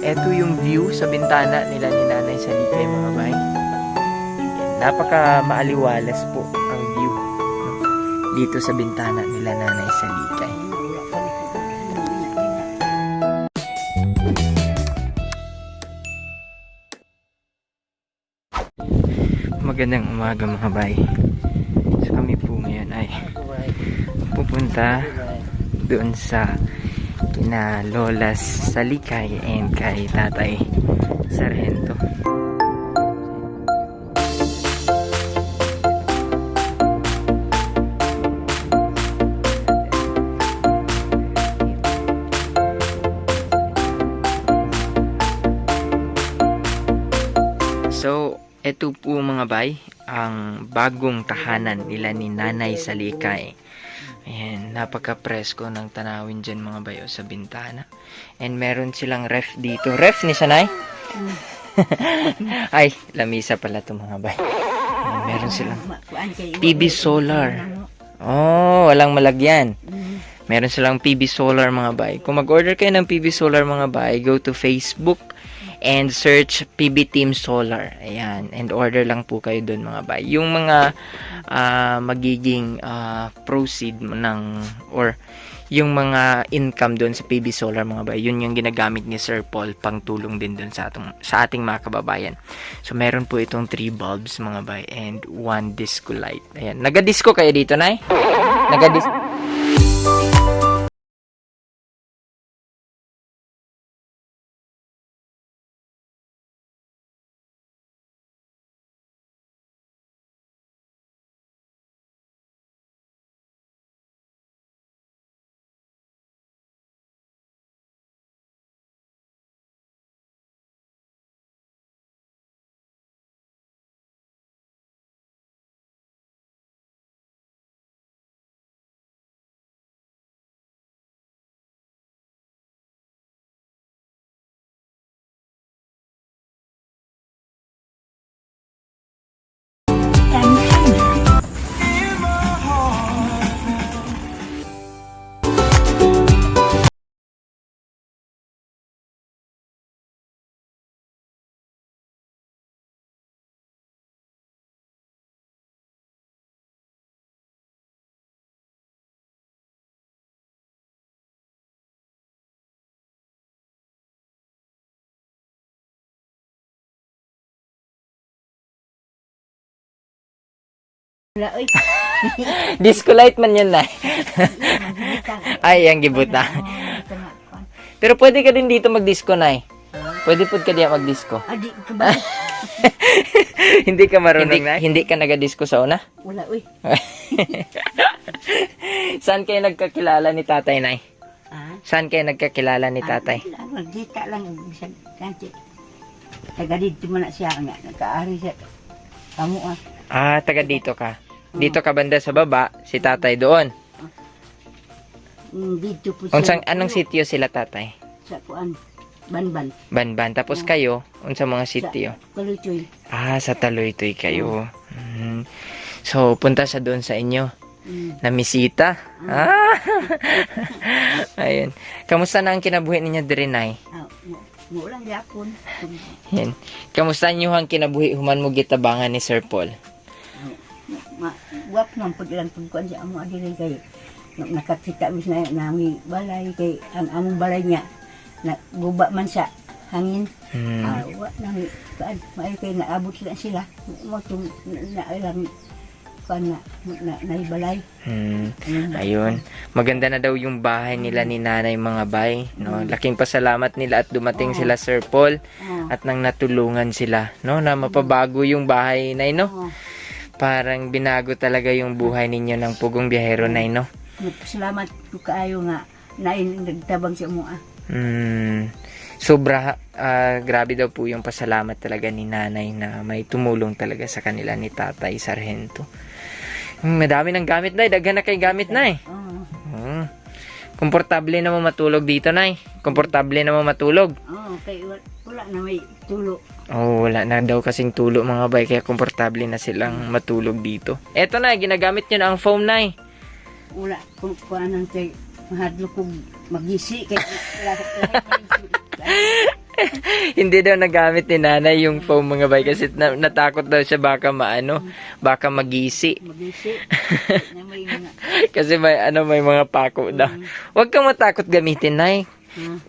eto yung view sa bintana nila ni Nanay Salikay, mga bay. Napaka maaliwalas po ang view, no? Dito sa bintana nila Nanay Salikay. Magandang umaga, mga bay. So kami po ngayon ay pupunta doon sa kina Lolas Salikay and kay Tatay Sargento. So, eto po mga bay, ang bagong tahanan nila ni Nanay Salikay. Ayan, napaka-presko ng tanawin dyan mga bayo sa bintana. And meron silang ref dito. Ref ni Sanay? Ay, lamisa pala ito mga bay. Ayan, meron silang PV solar. Oh, walang malagyan. Meron silang PV solar mga bay. Kung mag-order kayo ng PV solar mga bay, go to Facebook and search PB Team Solar. Ayan. And order lang po kayo dun mga bay. Yung mga magiging proceed ng or yung mga income dun sa PB Solar mga bay, yun yung ginagamit ni Sir Paul pang tulong din dun sa ating mga kababayan. So meron po itong 3 bulbs mga bay and 1 disco light. Ayan. Naga-disco kayo dito, Nay? Naga-disco. Disco light man yan, Nay. Ay, ang gibuta. Pero pwede ka din dito mag-disco, Nay. Pwede po ka diya mag-disco. Hindi ka marunong, Nay? Hindi ka naga-disco sa una? Wala, uy. Saan kayo nagkakilala ni Tatay, Nay? Saan kayo nagkakilala ni Tatay? Magdita lang, bisag kanti. Taga dito mo na siya nga, nagkaari siya. Kamu taga dito ka. Dito ka banda sa baba, si Tatay doon. Dito po siya. Anong sitio sila, Tatay? Sa kuan, Banban. Banban. Tapos kayo, unsa mga sitio? Sa Kaluchoy. Sa Taloytoy kayo. So, punta sa doon sa inyo. Namisita. Ayun. Kamusta na ang kinabuhi ninyo diri, Nay? Mulang yapon. Yan. Kamusta nyo ang kinabuhi human mo gitabangan ni Sir Paul? Wap nang paglang pagkuan siya amo adiri kay nakakita mis na nami balay kay ang among balay niya guba man sa hangin. Wa nang kuan may kay naabot sila mo tum na ilang kuan na balay. Ayun. Maganda na daw yung bahay nila ni Nanay mga bay, no? Laking pasalamat nila at dumating sila Sir Paul at nang natulungan sila, no, na mapabago yung bahay, Nay, no? Parang binago talaga yung buhay ninyo ng pugong biyahero, Nay, no? Salamat ko kaayo nga nagtabang siya mo. Sobra grabe daw po yung pasalamat talaga ni Nanay na may tumulong talaga sa kanila ni Tatay Sargento. Madami ng gamit, Nay. Daghan na kay gamit, Nay. Komportable na mo matulog dito, Nay. Komportable na mo matulog. Kay wala na may tulo. Wala na daw kasing tulo mga bay, kaya komportable na silang matulog dito. Eto na, ginagamit nyo na ang foam, Nay. Wala, kung anong kay mahadlo kong magisi kay Hindi daw nagamit ni nanay yung foam mga bay kasi natakot daw siya baka baka magisi. Magisi. Na may mga... Kasi may mga pako daw. Huwag kang matakot gamitin, nay.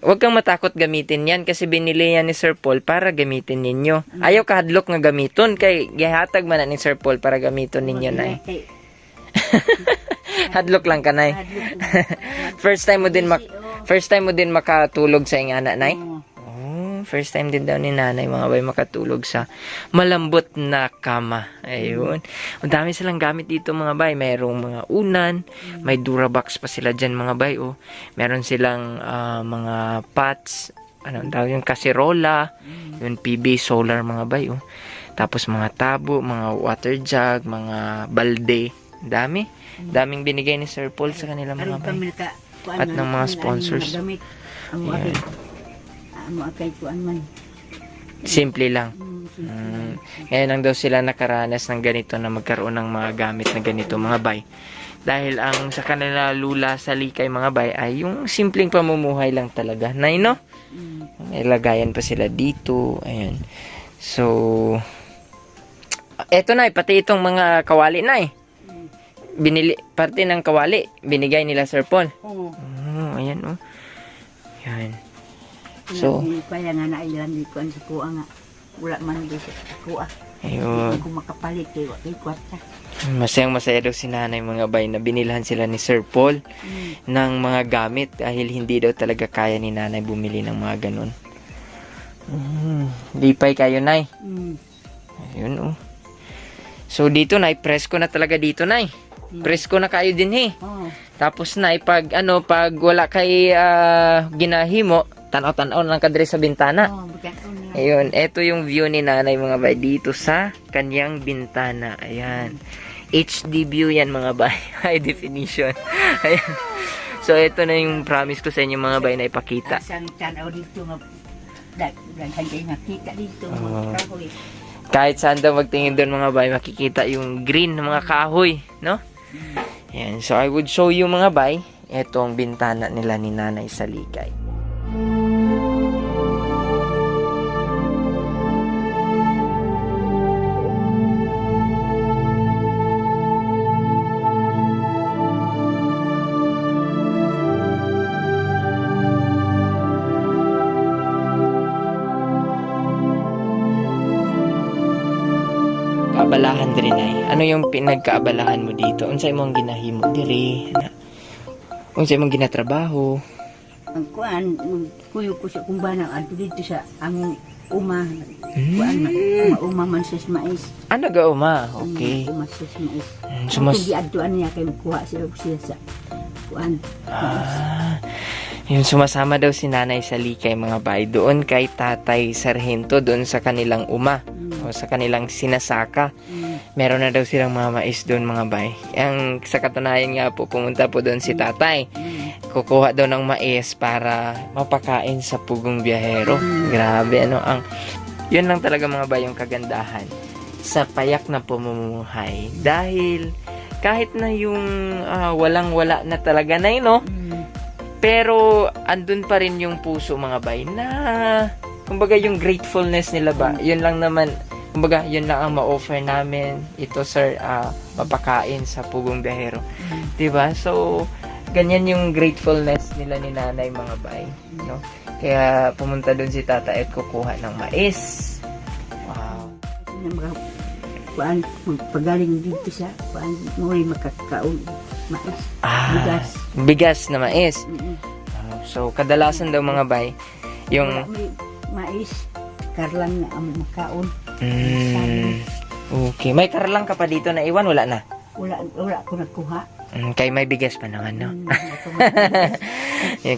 Huwag kang matakot gamitin yan kasi binili yan ni Sir Paul para gamitin ninyo. Ayaw kahadlok nga gamiton kay gihatag man na ni Sir Paul para gamiton ninyo, nay. Hadlok lang ka, nay. First time mo din makatulog sa iyong anak, nay? First time din daw ni nanay mga bay makatulog sa malambot na kama. Ayun. Ang dami silang gamit dito mga bay. Mayroong mga unan. May Durabox pa sila dyan mga bay. Oh. Meron silang mga pots. Ano daw yung kaserola. Yung PB solar mga bay. Oh. Tapos mga tabo, mga water jug, mga balde. Dami. Daming binigay ni Sir Paul sa kanila mga bay. At ng mga sponsors. Yan. Simple lang. Ngayon lang daw sila nakaranas ng ganito na magkaroon ng mga gamit na ganito mga bay. Dahil ang sa kanila lula sa likay mga bay ay yung simpleng pamumuhay lang talaga. Nay, no? May lagayan pa sila dito. Ayan. So, eto na, pati itong mga kawali na binili, parte ng kawali, binigay nila Sir Paul. Ayan, oh. Ayan. So, kaya nga nailan di ko sa kuha nga. Wala man di sa kuha. Ayun. Kung makapalit kay kwarta. Masayang-masaya daw si nanay mga bay na binilhan sila ni Sir Paul ng mga gamit dahil hindi daw talaga kaya ni nanay bumili ng mga ganun. Lipay kayo, nay. Ayun, oh. So, dito, nay, presko na talaga dito, nay. Presko na kayo din, Tapos, nay, pag wala kay ginahimo, tanaw-tanaw lang kadre sa bintana. Ayun, eto yung view ni nanay mga bay dito sa kanyang bintana. Ayan. HD view yan mga bay. High definition. Ayan. So, eto na yung promise ko sa inyo mga bay na ipakita. Asang tanaw dito nga. Daghan nakita dito. Kahit saan daw magtingin doon mga bay, makikita yung green ng mga kahoy. No? Ayan. So, I would show you mga bay, etong bintana nila ni nanay sa likay. Kaabalahan diri nay. Ano yung pinagkaabalahan mo dito? Unsay imong ginahimo diri? Unsay imong ginatrabaho? Ang kuan, kuyo ko sa kumbana adto dito sa among uma. Kuan uma man sa mais. Ano ga uma? Okay. Uma sa mais. Sumas Di adtuan niya kay kuha sila sa kuan. Yung sumasama daw si nanay sa likay mga bay doon kay Tatay Sargento doon sa kanilang uma o sa kanilang sinasaka. Meron na daw silang mga mais doon mga bay. Ang sa katunayan nga po pumunta po doon si Tatay. Kukuha daw ng mais para mapakain sa pugong biyahero. Grabe yun lang talaga mga bay yung kagandahan sa payak na pamumuhay. Dahil kahit na yung walang-wala na talaga na no? Pero andun pa rin yung puso mga bay na kumbaga yung gratefulness nila ba, yun lang naman, kumbaga yun lang ang ma-offer namin ito sir, mapakain sa pugong biyahero, diba? So ganyan yung gratefulness nila ni nanay mga bay, no? Kaya pumunta dun si tata at kukuha ng mais. Wow. Kuan pagaling dito sa kuan mo'y makakaon mais. Bigas na mais. So kadalasan daw mga bay yung mais karlang na ang makaon. Okay, may karlang ka pa dito na iwan, wala na? Wala ko nakuha. Kay may bigas pa naman, no?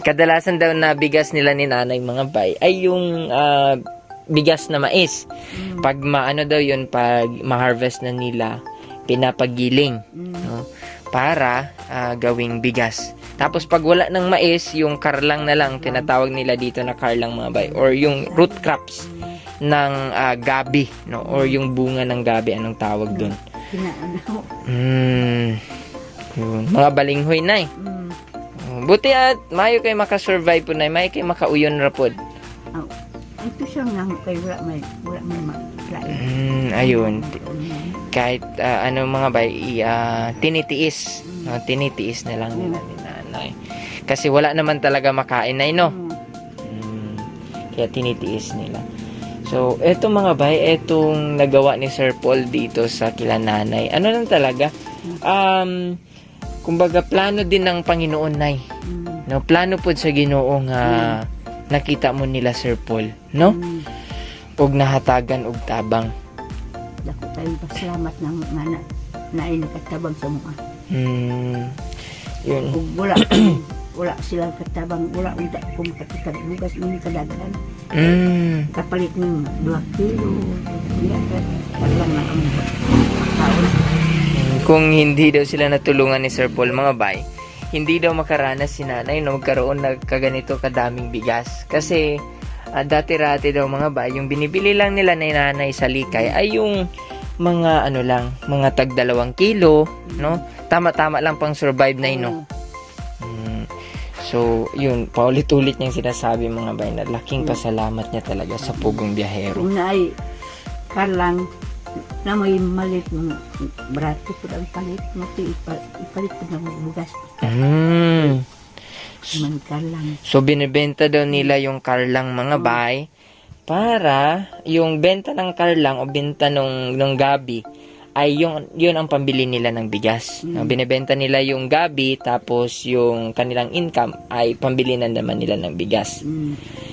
Kadalasan daw na bigas nila ni nanay mga bay ay yung bigas na mais. Pag daw yun, pag ma-harvest na nila, pinapagiling, no? Para gawing bigas. Tapos pag wala ng mais, yung karlang na lang, tinatawag nila dito na karlang mga bay, or yung root crops ng gabi, no? Or yung bunga ng gabi, anong tawag dun? Yun. Mga balinghoy na Buti at mayo kay makasurvive po na, mayo kay makauyon rapod. Ito siya nga kay wala may maklain. Ayun. Kahit ano mga bay, tinitiis. No? Tinitiis na lang nila ni nanay. Kasi wala naman talaga makain na no? Kaya tinitiis nila. So, eto mga bay, etong nagawa ni Sir Paul dito sa kila nanay. Ano lang talaga? Kumbaga, plano din ng Panginoon, Nay. No? Plano po sa Ginoo nga nakita mo nila, Sir Paul. No? Og nahatagan og tabang. Dako tayo pasalamat ng nga na ay nakatabang sa mga. Yun. Ug wala sila katabang, wala uda kung makakita bugas mo kadaghan. Kapalit ng 2 kilo. Kalang na ang taon. Kung hindi daw sila natulungan ni Sir Paul, mga bay, hindi daw makaranas si nanay na magkaroon ng kaganito kadaming bigas. Kasi dati-rati daw mga bay, yung binibili lang nila ni nanay sa likay ay yung mga ano lang, mga tag 2 kilo, no? Tama-tama lang pang survive na no. So, yun, paulit-ulit niyang sinasabi mga bay na laking pasalamat niya talaga sa pugong biyahero. Kung na ay karlang na may malit ng brato ko ang palit mo ipalit ko ng bugas. Man karlang. So, binibenta daw nila yung karlang mga bay para yung benta ng karlang o benta ng gabi ay yun ang pambili nila ng bigas. Binibenta nila yung gabi tapos yung kanilang income ay pambili na naman nila ng bigas.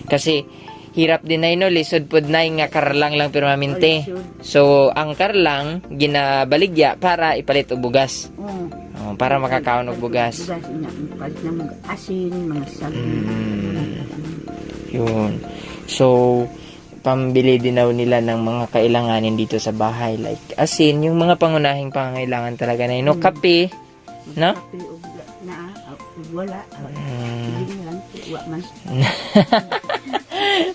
Kasi hirap din na lisod pod na nga karlang lang permanente. So ang karlang ginabaligya para ipalit og bugas. Para makakaon og bugas. Bugas ipalit na mga asin, mga saging. Yun. So pambili din daw nila ng mga kailanganin dito sa bahay like asin, yung mga pangunahing pangangailangan talaga na no, kape, no? Kape na wala. Hindi lang man.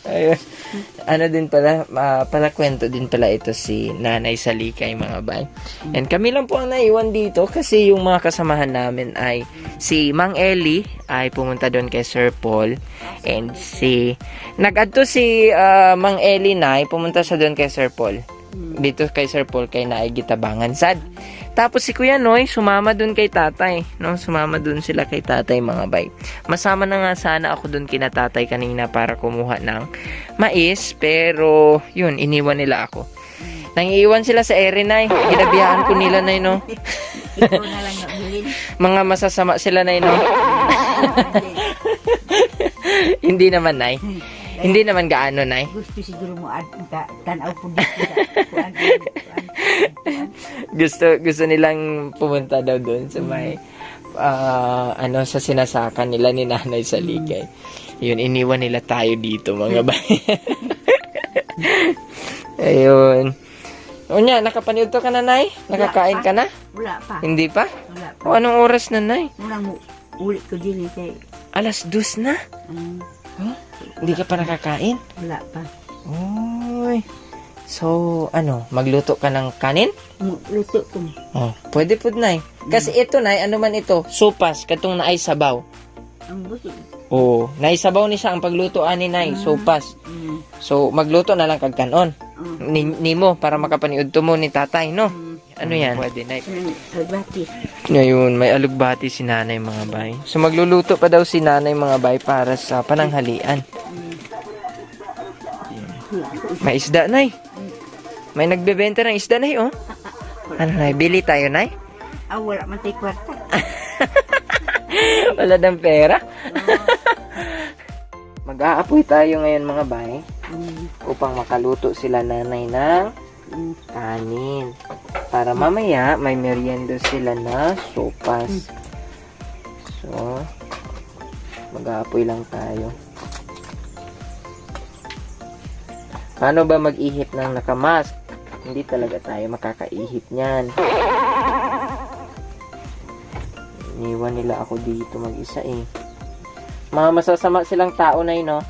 Ayun. Ano din pala, palakwento din pala ito si Nanay Salikay mga bay. And kami lang po ang naiwan dito kasi yung mga kasamahan namin ay si Mang Eli ay pumunta doon kay Sir Paul and nag-adto si Mang Eli na pumunta sa doon kay Sir Paul. Dito kay Sir Paul kay Naay Gitabangan sad. Tapos si Kuya Noy, sumama dun kay tatay. No? Sumama dun sila kay tatay mga bay. Masama na nga sana ako dun kina tatay kanina para kumuha ng mais. Pero, yun, iniwan nila ako. Nang iiwan sila sa ere, Nay. Ginabihaan ko nila, Nay, no? Ikaw na lang nabilin. Mga masasama sila, Nay, no? Hindi naman, Nay. Hindi naman gaano, Nay. Gusto siguro mo tanaw po dito. Gusto nilang pumunta daw doon sa may sa sinasakan nila ni Nanay Salikay. Yun, iniwan nila tayo dito mga bay. Ayun. O niya, nakapanood to ka na, Nay? Nakakain ka na? Wala pa. Hindi pa? Wala pa. O anong oras na, Nay? Unang ulit ko din kay 2:00 na? Huh? Hindi ka pa nakakain? Wala pa. Uy. So, magluto ka ng kanin? Luto ko. Oh, pwede po, Nay. Kasi ito, Nay, ano man ito? Sopas, katong naay sabaw. Ang buto. Oo, naisabaw ni siya ang pagluto ani, Nay, sopas. So, magluto na lang kag kanon. Nimo, para makapaniud to mo ni tatay, no? Ano yan? Pwede, Nay. Alugbati. Ngayon, may alugbati si nanay, mga bay. So, magluluto pa daw si nanay, mga bay, para sa pananghalian. May isda, Nay. May nagbebenta ng isda, Nay, oh. Ano, Nay? Bili tayo, Nay? Wala man tayo kwarta. Wala ng pera. Mag-aapoy tayo ngayon, mga bay, upang makaluto sila nanay ng kanin. Para mamaya, may merienda sila na sopas. So, mag-aapoy lang tayo. Paano ba mag-ihip ng nakamask? Hindi talaga tayo makakaihip niyan. Iniwan nila ako dito mag-isa eh. Mga masasama silang tao na yun, no?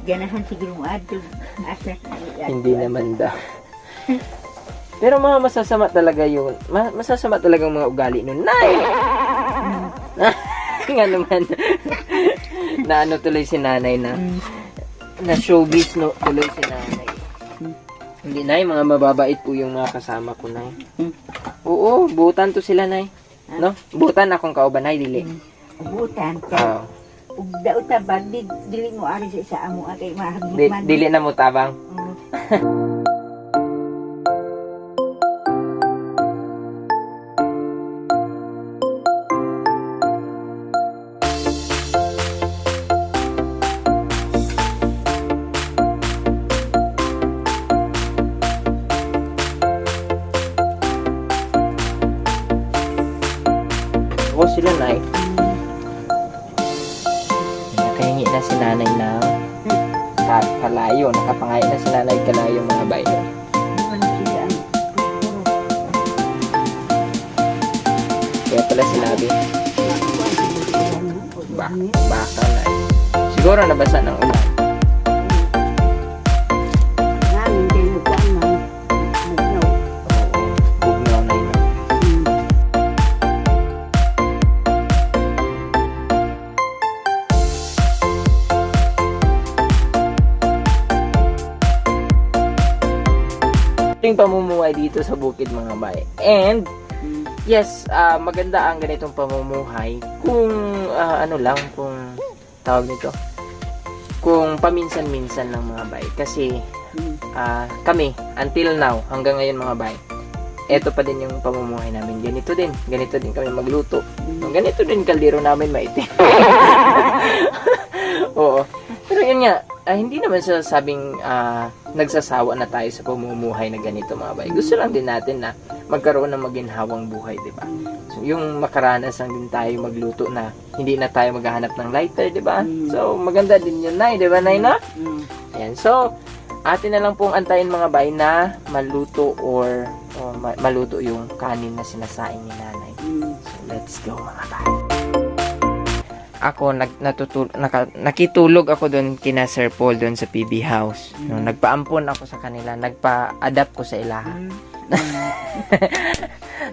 Ganahan siguro mo adto. Hindi naman daw. Pero mga masasama talaga yun. Masasama talaga mga ugali nun. Nay! nga naman. Na ano tuloy si nanay na. Na showbiz no, tuloy si nanay. Hindi nay, mga mababait po yung mga kasama ko nay. Oo, butan to sila nay. No? Butan akong kauban nay dili. Ubutan ka. Oo. Ug daot ta bag dili mo ari sa isa amo kay mahagman. Dili na mo tabang. Ako sila nay. Nakahingi na si nanay ng kalayo. Nakapangain na si nanay kalayo mga bayo. Kaya pala sinabi, baka na. Siguro nabasa ng ulan. Bugnaw na yun. Yung pamumuhay dito sa bukid mga bay. And yes, maganda ang ganitong pamumuhay kung ano lang, kung tawag nito, kung paminsan-minsan lang mga bay. Kasi kami, until now, hanggang ngayon mga bay, eto pa din yung pamumuhay namin. Ganito din kami magluto. Ganito din kaldero namin maitim. Oo. Pero yun nga, hindi naman sa sabing nagsasawa na tayo sa pamumuhay na ganito mga bay. Gusto lang din natin na magkaroon ng maginhawang buhay, di ba? So, yung makaranas lang din tayo magluto na hindi na tayo maghahanap ng lighter, di ba? So, maganda din yun, Nay, di ba, Nay, na? Ayan, so, atin na lang pong antayin mga bay na maluto or maluto yung kanin na sinasaing ni nanay. So, let's go mga bay. Ako, nakitulog ako doon kina Sir Paul doon sa PB House. No, nagpaampon ako sa kanila. Nagpa-adapt ko sa ilaha.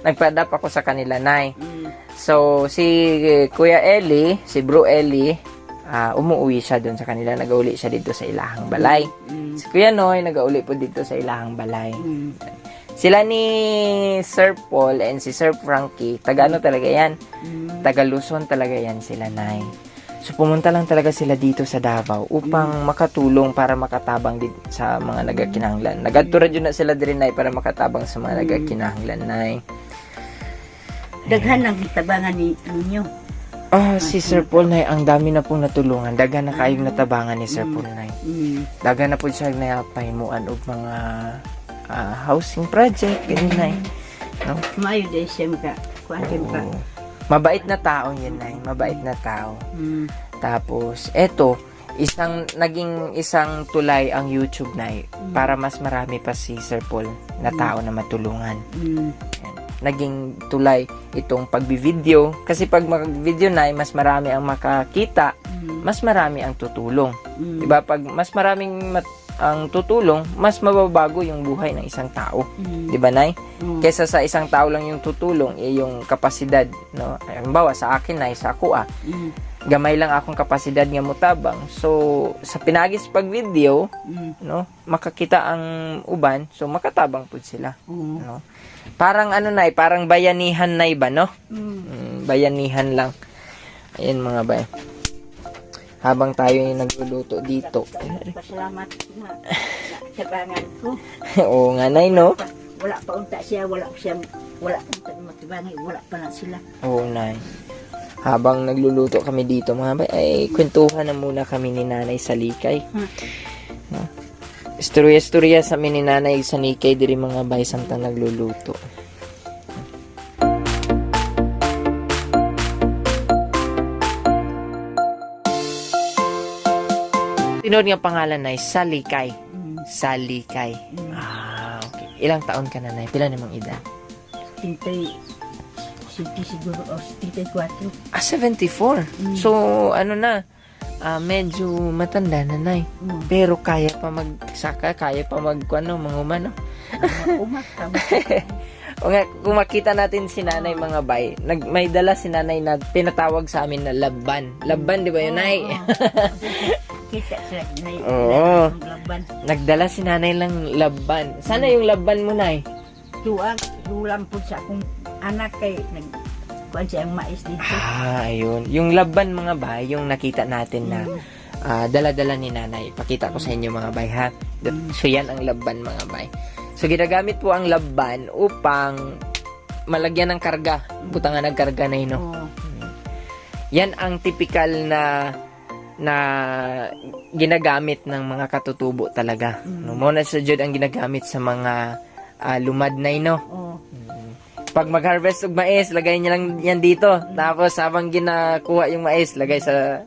Nagpa-adapt ako sa kanila, Nay. So, si Kuya Eli, si Bro Eli, umuwi siya doon sa kanila. Nag-uli siya dito sa ilahang balay. Si Kuya Noy, nag-uli po dito sa ilahang balay. Sila ni Sir Paul and si Sir Frankie, taga-ano talaga yan? Taga-Luzon talaga yan sila, Nay. So, pumunta lang talaga sila dito sa Davao upang makatulong para makatabang din sa mga nagakinahanglan. Nagadturad yun na sila din, Nay, para makatabang sa mga nagakinahanglan, Nay. Daghan ang tabangan ninyo. Si Sir Paul, Nay, ang dami na pong natulungan. Daghan na kayong natabangan ni Sir Paul, Nay. Daghan na po siya na pahimuan og mga housing project, ganyan, Nay. No? Mayo day siya ka. Kuhanin pa. Mabait na tao yan, Nay. Mabait na tao. Tapos, eto, naging isang tulay ang YouTube, Nay, para mas marami pa si Sir Paul na tao na matulungan. Yan. Naging tulay itong pagbi-video. Kasi pag mag-video, Nay, mas marami ang makakita, mas marami ang tutulong. Diba? Pag mas maraming ang tutulong, mas mababago yung buhay ng isang tao. 'Di ba, Nay? Kaysa sa isang tao lang yung tutulong, yung kapasidad, no? Halimbawa sa akin, Nay, sa ako gamay lang akong kapasidad nga mutabang. So, sa pinagis pag video, no, makakita ang uban, so makatabang pud sila, no? Parang ano, Nay, parang bayanihan, Nay, ba, no? Bayanihan lang. Ayan mga bay. Habang tayo yung nagluluto dito. Pasalamat nga sa bangan ko. Oo nga, Nay, no? Wala pa unta siya, wala unta matibangay, wala pa na sila. Oo, Nay. Habang nagluluto kami dito, mga bay, ay kwentuhan na muna kami ni Nanay sa likay. No? Istorya-istorya sa amin ni Nanay sa likay, diri mga bay, samtang nagluluto. Tinod nga pangalan, Nay, Salikay. Salikay. Okay. Ilang taon ka na, Nay? Pila namang edad? Siguro, 74. 74. So, ano na, medyo matanda na, Nay. Pero kaya pa magsaka, kaya pa magkuano, mangumano. O nga, kung makita natin si nanay mga bay, may dala si nanay na tinatawag sa amin na labban. Labban, di ba yun, nay? Kita sila. Oo. Laban. Nagdala si nanay lang labban. Sana yung labban mo, nay? Tuwag, dulang po sa akong anak kay kuan siya ang mais dito. Ayun. Yung labban mga bay, yung nakita natin na dala-dala ni nanay. Pakita ko sa inyo mga bay, ha? So, yan ang labban mga bay. So, ginagamit po ang labban upang malagyan ng karga. Butangan ng karga na yun, no? Oo. Yan ang typical na ginagamit ng mga katutubo talaga. No, muna sa Jud ang ginagamit sa mga lumad na ino. Oo. Pag mag-harvest og mais, lagay niya lang yan dito. Tapos habang ginakuha yung mais, lagay sa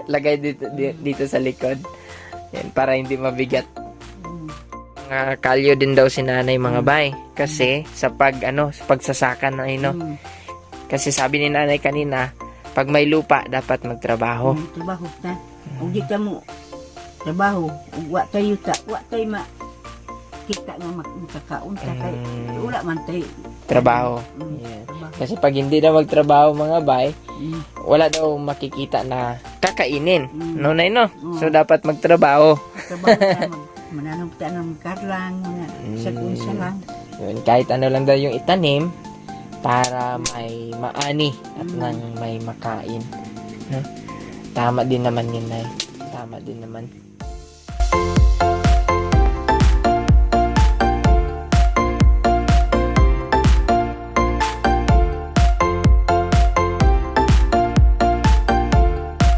lagay dito sa likod. Yan, para hindi mabigat. Mga kalyo din daw si nanay mga bay. Kasi sa sa pagsasakan na ino. Kasi sabi ni nanay kanina, pag may lupa, dapat magtrabaho. Trabaho na. Kung di ka mo trabaho, wa tayo kita nga makakaunta kay wala man tayo Trabaho. Yeah. Kasi pag hindi na magtrabaho mga bay, wala daw makikita na kakainin. No, nay, no? So, dapat magtrabaho. trabaho na mananong tanong karlang sa kunsa lang. Yun, kahit ano lang daw yung itanim para may maani at nang may makain. No? Tama din naman yun, nay. Tama din naman.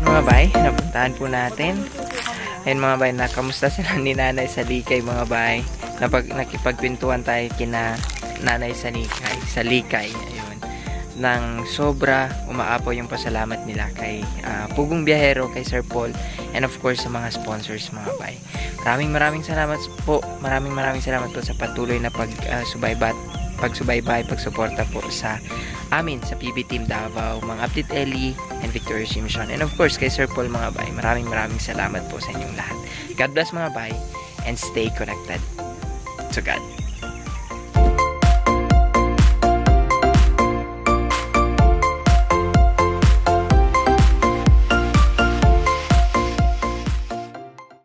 Mga bay, napuntahan po natin. Ayun mga bay, nakamusta sila ni nanay sa Likay mga bay. Nakipagpintuan tayo kina nanay sa Likay. Ayun. Nang sobra umaapaw yung pasalamat nila kay Pugong Biyahero, kay Sir Paul, and of course sa mga sponsors mga bay. Maraming salamat po. Maraming salamat po sa patuloy na pagsubaybay, pagsuporta po sa amin sa PB Team Davao, mga Update Ellie and Victorious Mission, and of course kay Sir Paul mga bay. Maraming salamat po sa inyong lahat. God bless mga bay and stay connected to God.